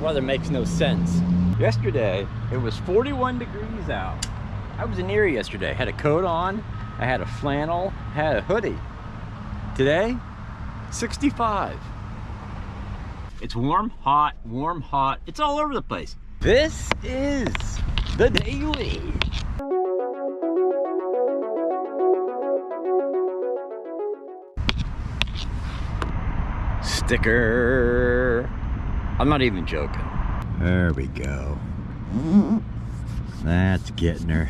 weather makes no sense. Yesterday, it was 41 degrees out. I was in Erie yesterday. Had a coat on, I had a flannel, had a hoodie. Today, 65. It's warm, hot, warm, hot. It's all over the place. This is the daily. Sticker. I'm not even joking. There we go. That's getting her.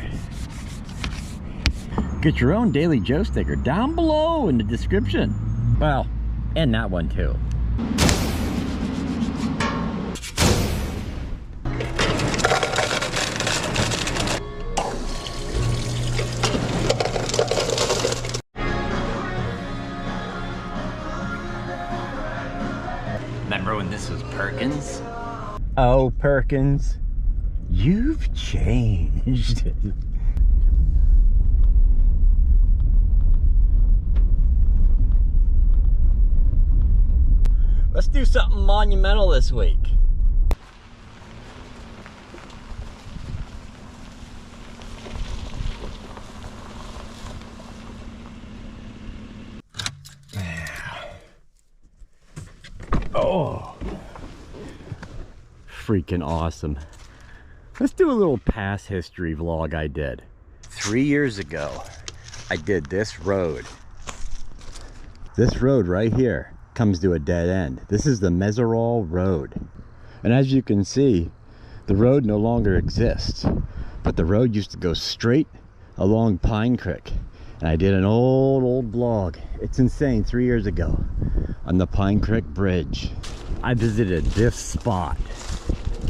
Get your own Daily Joe sticker down below in the description. Well, and that one too. Remember when this was Perkins? Oh, Perkins, you've changed. Let's do something monumental this week. Oh, freaking awesome. Let's do a little past history vlog I did. 3 years ago, I did this road. This road right here comes to a dead end. This is the Messerall Road. And as you can see, the road no longer exists. But the road used to go straight along Pine Creek. And I did an old vlog. It's insane, 3 years ago. On the Pine Creek Bridge. I visited this spot.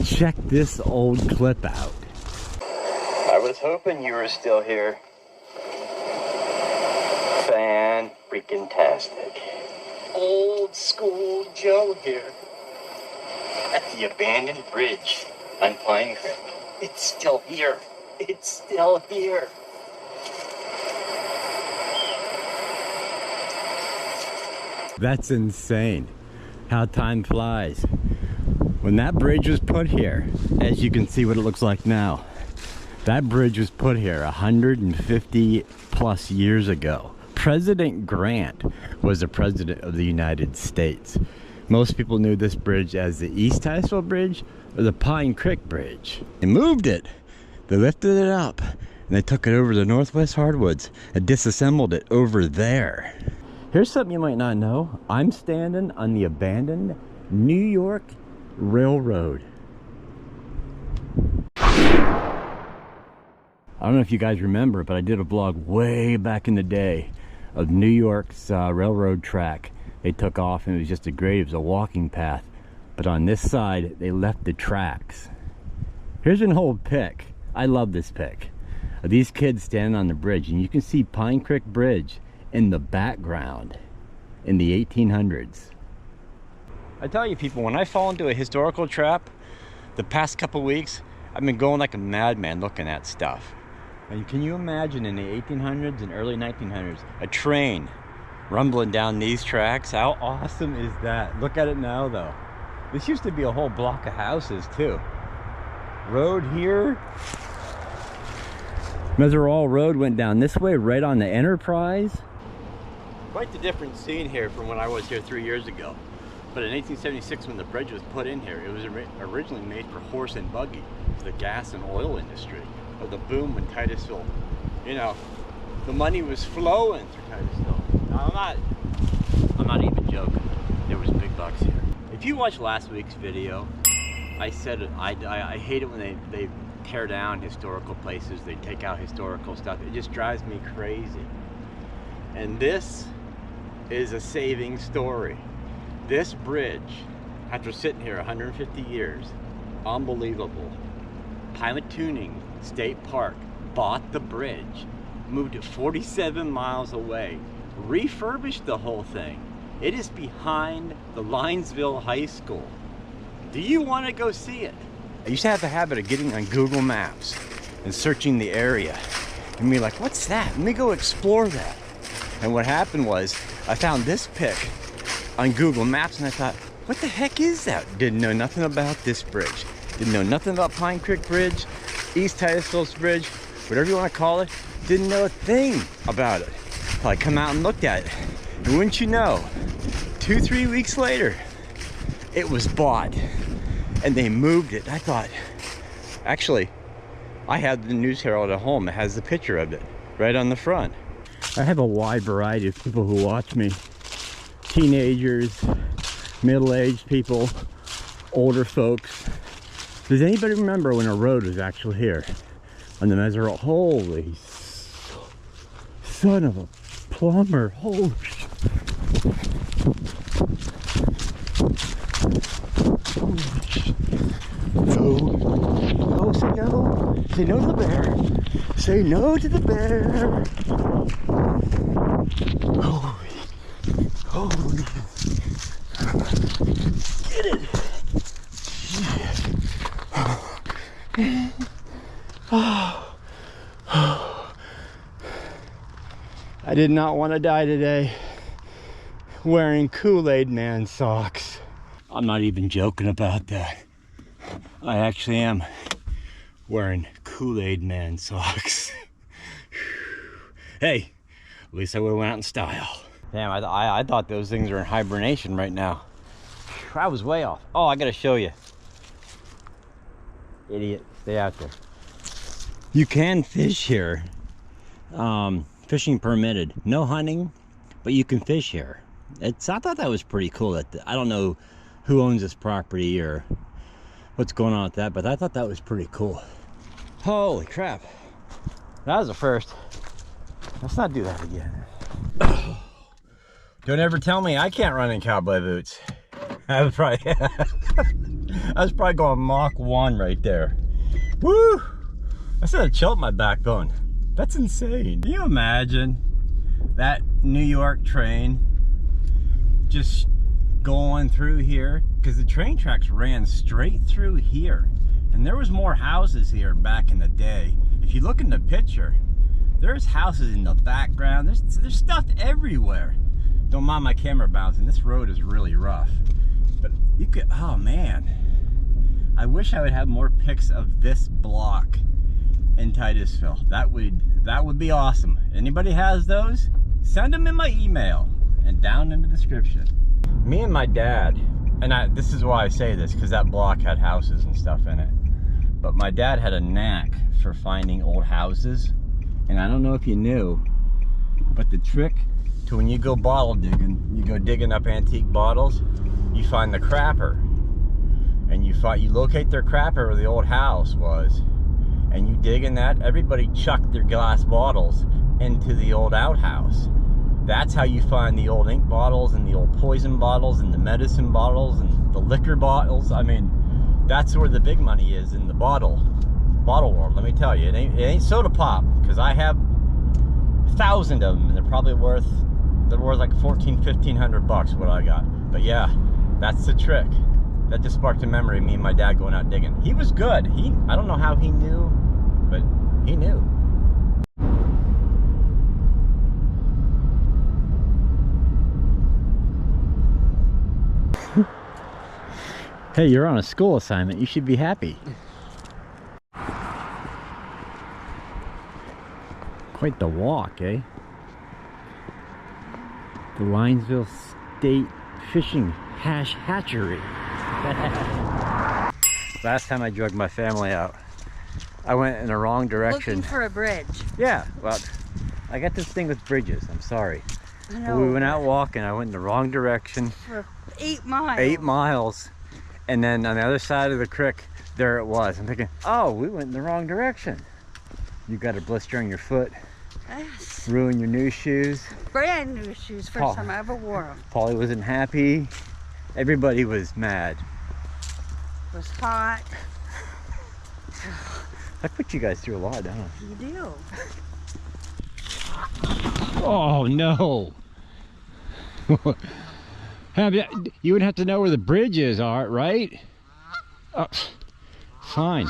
Check this old clip out. I was hoping you were still here. Fan-freaking-tastic. Old school Joe here. At the abandoned bridge on Pine Creek. It's still here. It's still here. That's insane how time flies. When that bridge was put here, as you can see what it looks like now, that bridge was put here 150 plus years ago. President Grant was the president of the United States. Most people knew this bridge as the East Titusville Bridge or the Pine Creek Bridge. They moved it, they lifted it up, and they took it over to Northwest Hardwoods and disassembled it over there. Here's something you might not know. I'm standing on the abandoned New York Railroad. I don't know if you guys remember, but I did a vlog way back in the day of New York's railroad track. They took off and it was just a grade, it was a walking path. But on this side, they left the tracks. Here's an old pic. I love this pic. Of these kids standing on the bridge, and you can see Pine Creek Bridge in the background in the 1800s. I tell you people, when I fall into a historical trap, the past couple weeks, I've been going like a madman looking at stuff. And can you imagine in the 1800s and early 1900s, a train rumbling down these tracks? How awesome is that? Look at it now though. This used to be a whole block of houses too. Road here. Messerall Road went down this way, right on the Enterprise. Quite the different scene here from when I was here 3 years ago. But in 1876, when the bridge was put in here, it was originally made for horse and buggy, for the gas and oil industry, of the boom in Titusville. You know, the money was flowing through Titusville. Now, I'm not even joking. There was big bucks here. If you watched last week's video, I said I hate it when they tear down historical places, they take out historical stuff. It just drives me crazy. And this is a saving story. This bridge, after sitting here 150 years, unbelievable. Pymatuning State Park bought the bridge, moved it 47 miles away, refurbished the whole thing. It is behind the Linesville High School. Do you want to go see it? I used to have the habit of getting on Google Maps and searching the area and be like, what's that? Let me go explore that. And what happened was I found this pic on Google Maps and I thought, what the heck is that? Didn't know nothing about this bridge. Didn't know nothing about Pine Creek Bridge, East Titusville Bridge, whatever you want to call it. Didn't know a thing about it. I come out and looked at it. And wouldn't you know, 2-3 weeks later, it was bought. And they moved it. I thought, actually, I have the News Herald at home. It has the picture of it right on the front. I have a wide variety of people who watch me. Teenagers, middle-aged people, older folks. Does anybody remember when a road was actually here on the Messerall? Holy son of a plumber. Holy shit. No. No, say no. Say no to the bear. Say no to the bear. Holy. Get it. I did not want to die today wearing Kool-Aid Man socks. I'm not even joking about that. I actually am wearing Kool-Aid Man socks. Hey, at least I would have went out in style. Damn, I thought those things were in hibernation right now. I was way off. Oh, I gotta show you. Idiot, stay out there. You can fish here. Fishing permitted. No hunting, but you can fish here. I thought that was pretty cool. I don't know who owns this property or what's going on with that, but I thought that was pretty cool. Holy crap. That was a first. Let's not do that again. Don't ever tell me I can't run in cowboy boots. I was probably going Mach 1 right there. Woo! I said it chilled my backbone. That's insane. Can you imagine that New York train just going through here? Because the train tracks ran straight through here. And there was more houses here back in the day. If you look in the picture, there's houses in the background. There's stuff everywhere. Don't mind my camera bouncing. This road is really rough. But you could, oh man. I wish I would have more pics of this block in Titusville. That would be awesome. Anybody has those? Send them in my email and down in the description. Me and my dad, and this is why I say this, because that block had houses and stuff in it. But my dad had a knack for finding old houses. And I don't know if you knew, but the trick to when you go bottle digging, you go digging up antique bottles, you find the crapper. And you locate their crapper where the old house was. And you dig in that, everybody chucked their glass bottles into the old outhouse. That's how you find the old ink bottles and the old poison bottles and the medicine bottles and the liquor bottles. I mean, that's where the big money is, in the bottle world. Let me tell you, it ain't soda pop, because I have 1,000 of them and they're probably worth like $1,400-1,500 what I got. But yeah, that's the trick. That just sparked a memory of me and my dad going out digging. He was good. I don't know how he knew, but he knew. Hey, you're on a school assignment. You should be happy. Quite the walk, eh? The Linesville State Fishing Hatchery. Last time I dragged my family out, I went in the wrong direction. Looking for a bridge. Yeah, well, I got this thing with bridges. I'm sorry. I know. But we went out walking. I went in the wrong direction. For 8 miles. 8 miles. And then on the other side of the creek, there it was. I'm thinking, oh, we went in the wrong direction. You got a blister on your foot. Yes. Ruin your new shoes. Brand new shoes. First time I ever wore them. Polly wasn't happy. Everybody was mad. It was hot. I put you guys through a lot, don't I? You do. Oh no. You would have to know where the bridges are, right? Oh, fine.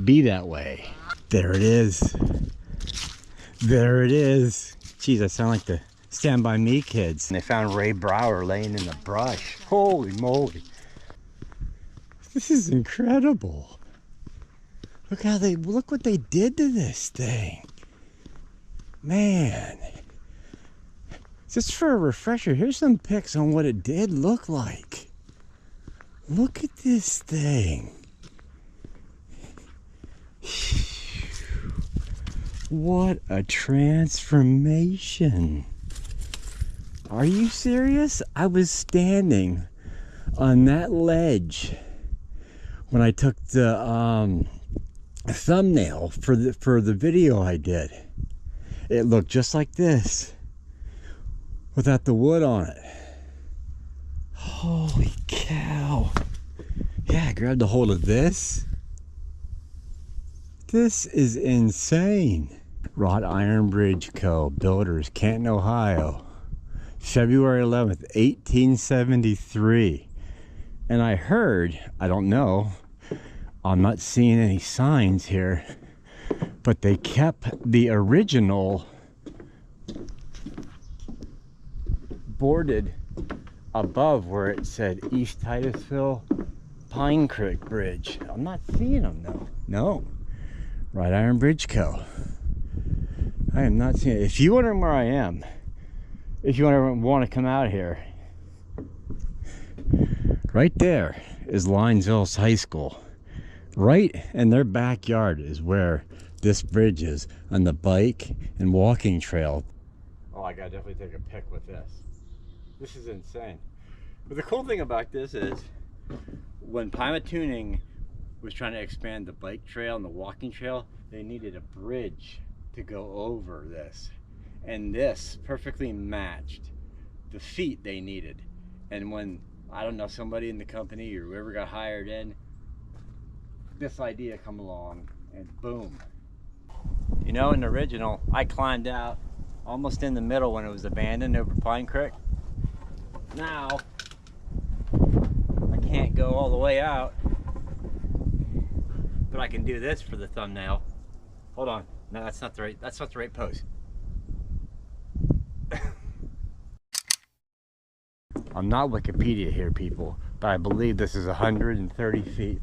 Be that way. There it is. There it is. Geez, I sound like the Stand By Me kids. And they found Ray Brower laying in the brush. Holy moly. This is incredible. Look what they did to this thing. Man. Just for a refresher, here's some pics on what it did look like. Look at this thing. What a transformation. Are you serious? I was standing on that ledge when I took the thumbnail for the video I did. It looked just like this without the wood on it. Holy cow. Yeah, I grabbed a hold of this. This is insane. Wrought Iron Bridge Co. Builders, Canton, Ohio. February 11th, 1873. And I heard, I don't know, I'm not seeing any signs here, but they kept the original boarded above where it said East Titusville Pine Creek Bridge. I'm not seeing them though. No. Wrought Iron Bridge Co. I am not seeing it. If you wondering where I am, if you want to come out here, right there is Linesville High School. Right in their backyard is where this bridge is on the bike and walking trail. Oh, I gotta definitely take a pic with this. This is insane. But the cool thing about this is when Pymatuning was trying to expand the bike trail and the walking trail, they needed a bridge to go over this. And this perfectly matched the feet they needed. And when, I don't know, somebody in the company or whoever got hired in, this idea come along and boom. You know, in the original, I climbed out almost in the middle when it was abandoned over Pine Creek. Now, I can't go all the way out, but I can do this for the thumbnail. Hold on, no, that's not the right pose. I'm not Wikipedia here, people, but I believe this is 130 feet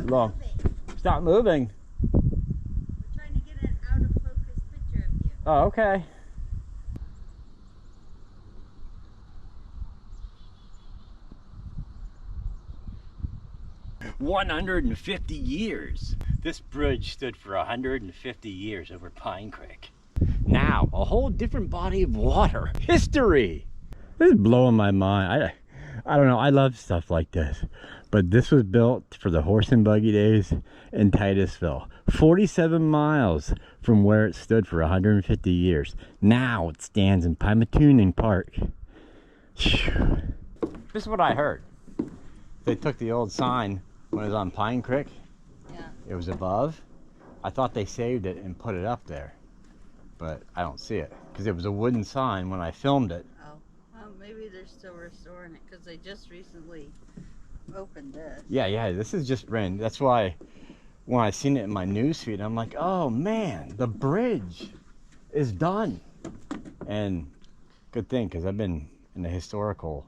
long. Stop moving. We're trying to get an out of focus picture of you. Oh, okay. "150 years. This bridge stood for 150 years over Pine Creek. Now, a whole different body of water. History! This is blowing my mind. I don't know, I love stuff like this. But this was built for the horse and buggy days in Titusville. 47 miles from where it stood for 150 years. Now it stands in Pymatuning Park. Phew. This is what I heard. They took the old sign when it was on Pine Creek. Yeah. It was above. I thought they saved it and put it up there, but I don't see it because it was a wooden sign when I filmed it. Oh, well, maybe they're still restoring it because they just recently opened this. Yeah, this is just brand. That's why when I seen it in my news feed, I'm like, oh man, the bridge is done. And good thing, because I've been in a historical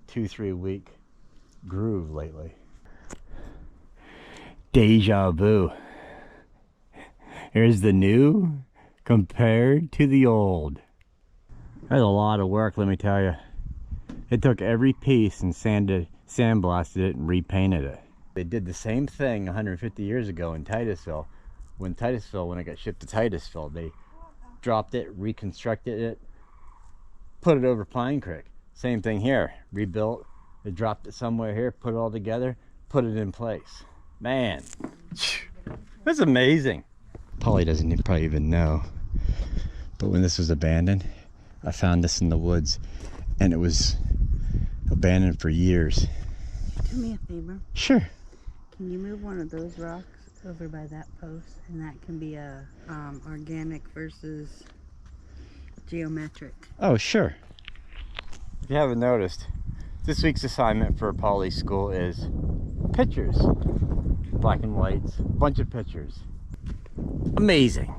2-3 week groove lately. Deja vu. Here's the new compared to the old. That's a lot of work, let me tell you. It took every piece and sandblasted it and repainted it. They did the same thing 150 years ago in Titusville. When it got shipped to Titusville, they dropped it, reconstructed it, put it over Pine Creek. Same thing here, rebuilt. They dropped it somewhere here, put it all together, put it in place. Man, that's amazing. Polly doesn't probably even know, but when this was abandoned, I found this in the woods, and it was abandoned for years. Do me a favor. Sure. Can you move one of those rocks over by that post, and that can be a organic versus geometric. Oh, sure. If you haven't noticed, this week's assignment for Polly's school is pictures. Black and whites, a bunch of pictures. Amazing.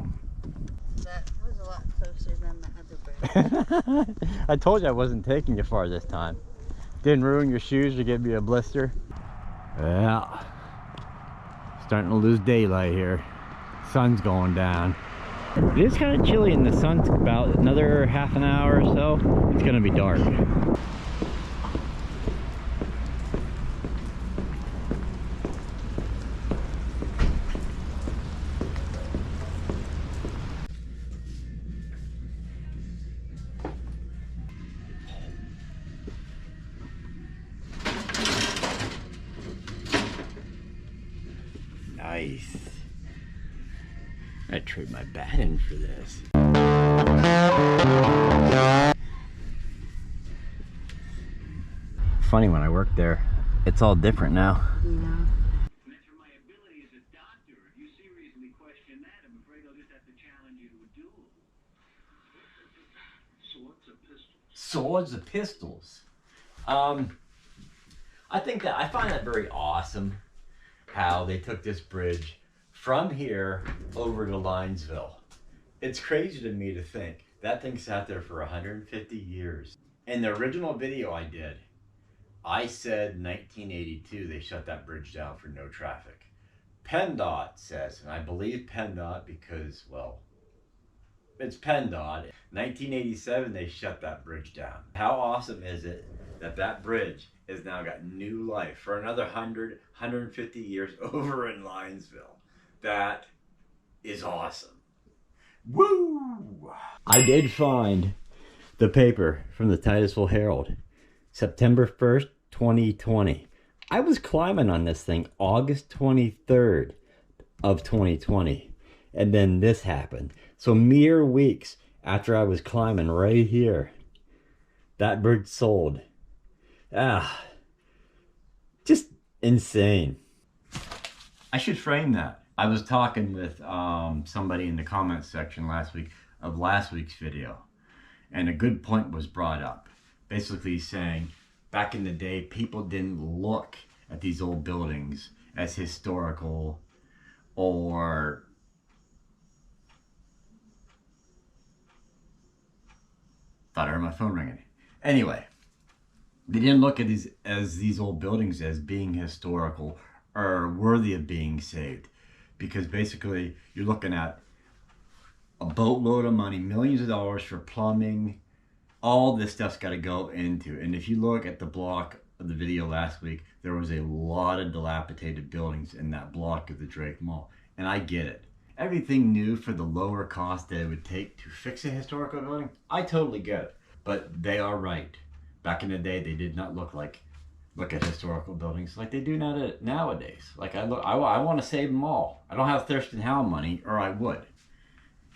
That was a lot closer than the other bridge. I told you I wasn't taking you far this time. Didn't ruin your shoes or give you a blister. Yeah. Starting to lose daylight here. Sun's going down. It is kind of chilly in the sun's about another half an hour or so. It's gonna be dark. Nice. I'd trade my bat in for this. Funny, when I worked there, it's all different now. Yeah. Mention my ability as a doctor. If you seriously question that, I'm afraid I'll just have to challenge you to a duel. Swords or pistols? Swords or pistols? I find that very awesome how they took this bridge from here over to Linesville. It's crazy to me to think that thing sat there for 150 years. In the original video I did, I said 1982 they shut that bridge down for no traffic. PennDOT says, and I believe PennDOT because, well, it's PennDOT. 1987 they shut that bridge down. How awesome is it that that bridge has now got new life for another 150 years over in Linesville? That is awesome. Woo! I did find the paper from the Titusville Herald, September 1st, 2020. I was climbing on this thing August 23rd of 2020, and then this happened. So mere weeks after I was climbing right here, that bridge sold. Just insane. I should frame that. I was talking with somebody in the comments section last week of last week's video, and a good point was brought up. Basically saying, back in the day, people didn't look at these old buildings as historical or thought I heard my phone ringing. Anyway, they didn't look at these old buildings as being historical or worthy of being saved, because basically you're looking at a boatload of money, millions of dollars for plumbing. All this stuff's got to go into. And if you look at the block of the video last week, there was a lot of dilapidated buildings in that block of the Drake Mall. And I get it. Everything new for the lower cost that it would take to fix a historical building, I totally get it. But they are right. Back in the day, they did not look at historical buildings like they do nowadays. Like I want to save them all. I don't have Thurston Howell money, or I would.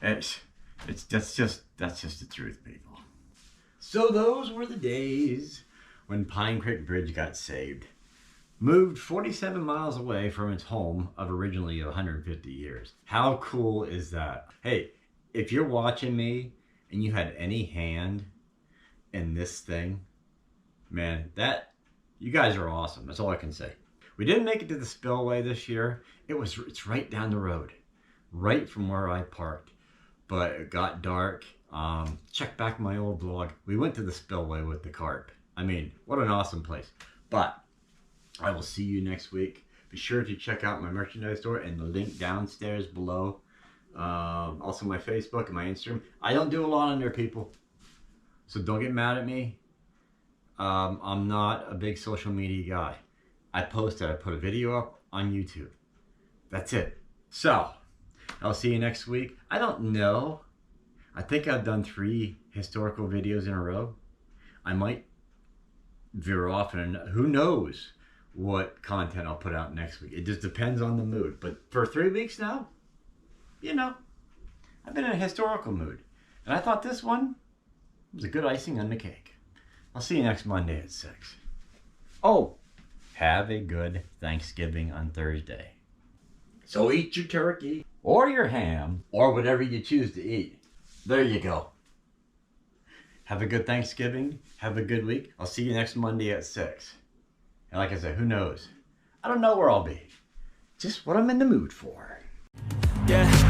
That's just the truth, people. So those were the days when Pine Creek Bridge got saved. Moved 47 miles away from its home of originally 150 years. How cool is that? Hey, if you're watching me and you had any hand in this thing, man, you guys are awesome. That's all I can say. We didn't make it to the spillway this year. It's right down the road, right from where I parked. But it got dark. Check back my old vlog. We went to the spillway with the cart. I mean, what an awesome place. But I will see you next week. Be sure to check out my merchandise store and the link downstairs below. Also my Facebook and my Instagram. I don't do a lot on there, people, so don't get mad at me. I'm not a big social media guy. I put a video up on YouTube. That's it. So I'll see you next week. I don't know. I think I've done 3 historical videos in a row. I might veer off, and who knows what content I'll put out next week. It just depends on the mood. But for 3 weeks now, you know, I've been in a historical mood. And I thought this one was a good icing on the cake. I'll see you next Monday at 6. Oh, have a good Thanksgiving on Thursday. So eat your turkey or your ham or whatever you choose to eat. There you go. Have a good Thanksgiving. Have a good week. I'll see you next Monday at 6. And like I said, who knows? I don't know where I'll be. Just what I'm in the mood for. Yeah.